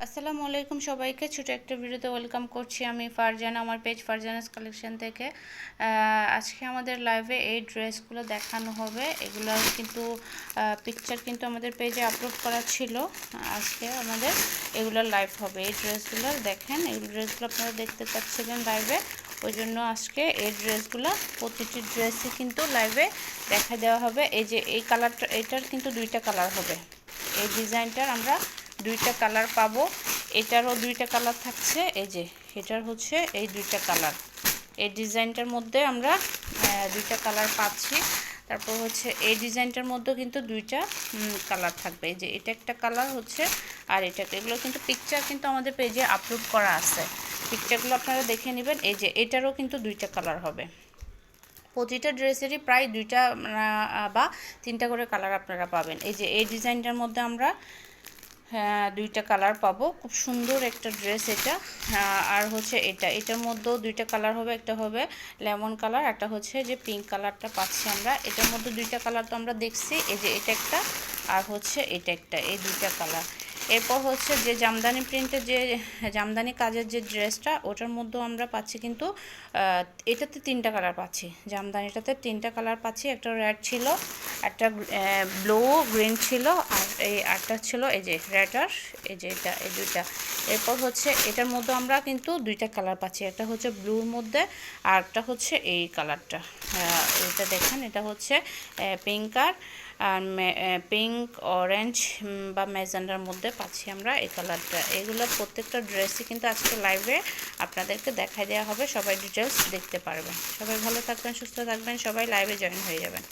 আসসালামু আলাইকুম সবাইকে ছোট একটা ভিডিওতে ওয়েলকাম করছি আমি ফারজানা আমার পেজ ফারজানাস কালেকশন থেকে। আজকে আমাদের লাইভে এই ড্রেসগুলো দেখানো হবে। এগুলো কিন্তু পিকচার কিন্তু আমাদের পেজে আপলোড করা ছিল। আজকে আমাদের এগুলো লাইভ হবে। এই ড্রেসগুলো দেখেন, এই ড্রেসগুলো আপনারা দেখতে পাচ্ছিলেন লাইভে, ওই জন্য আজকে এই ড্রেসগুলো প্রতিটি ড্রেসই কিন্তু লাইভে দেখা দেওয়া হবে। এই যে এই কালারটা, এটার কিন্তু দুইটা কালার হবে। এই ডিজাইনটার আমরা দুইটা কালার পাবো। এটারও দুইটা কালার থাকছে। এই যে এটার হচ্ছে এই দুইটা কালার, এই ডিজাইনটার মধ্যে আমরা দুইটা কালার পাচ্ছি। তারপর হচ্ছে এই ডিজাইনটার মধ্যেও কিন্তু দুইটা কালার থাকবে। এই যে এটা একটা কালার হচ্ছে, আর এটা, এগুলো কিন্তু পিকচার কিন্তু আমাদের পেজে আপলোড করা আছে। পিকচারগুলো আপনারা দেখে নেবেন। এই যে এটারও কিন্তু দুইটা কালার হবে। প্রতিটা ড্রেসেরই প্রায় দুইটা বা তিনটা করে কালার আপনারা পাবেন। এই যে এই ডিজাইনটার মধ্যে আমরা দুইটা কালার পাবো। খুব সুন্দর একটা ড্রেস এটা। আর হচ্ছে এটার মধ্যেও দুইটা কালার হবে, একটা হবে লেমন কালার, একটা হচ্ছে যে পিঙ্ক কালারটা পাচ্ছি আমরা। এটার মধ্যে দুইটা কালার তো আমরা দেখছি। এই যে এটা একটা, আর হচ্ছে এটা একটা, এই দুইটা কালার। এরপর হচ্ছে যে জামদানি প্রিন্টের যে জামদানি কাজের যে ড্রেসটা, ওটার মধ্যেও আমরা পাচ্ছি কিন্তু এটাতে তিনটা কালার পাচ্ছি। জামদানিটাতে তিনটা কালার পাচ্ছি। একটা রেড ছিল, একটা ব্লু গ্রিন ছিল, আর এই আরটা ছিল এই যে রেড, আর এই যে এটা, এই দুইটা। এরপর হচ্ছে এটার মধ্যে আমরা কিন্তু দুইটা কালার পাচ্ছি। একটা হচ্ছে ব্লুর মধ্যে, আর একটা হচ্ছে এই কালারটা। এটা দেখেন, এটা হচ্ছে পিঙ্ক আর পিঙ্ক অরেঞ্জ বা ম্যাজেন্ডার মধ্যে পাচ্ছি আমরা এই কালারটা। এগুলো প্রত্যেকটা ড্রেসই কিন্তু আজকে লাইভে আপনাদেরকে দেখাই দেওয়া হবে। সবাই ডিটেলস দেখতে পারবেন। সবাই ভালো থাকবেন, সুস্থ থাকবেন, সবাই লাইভে জয়েন হয়ে যাবেন।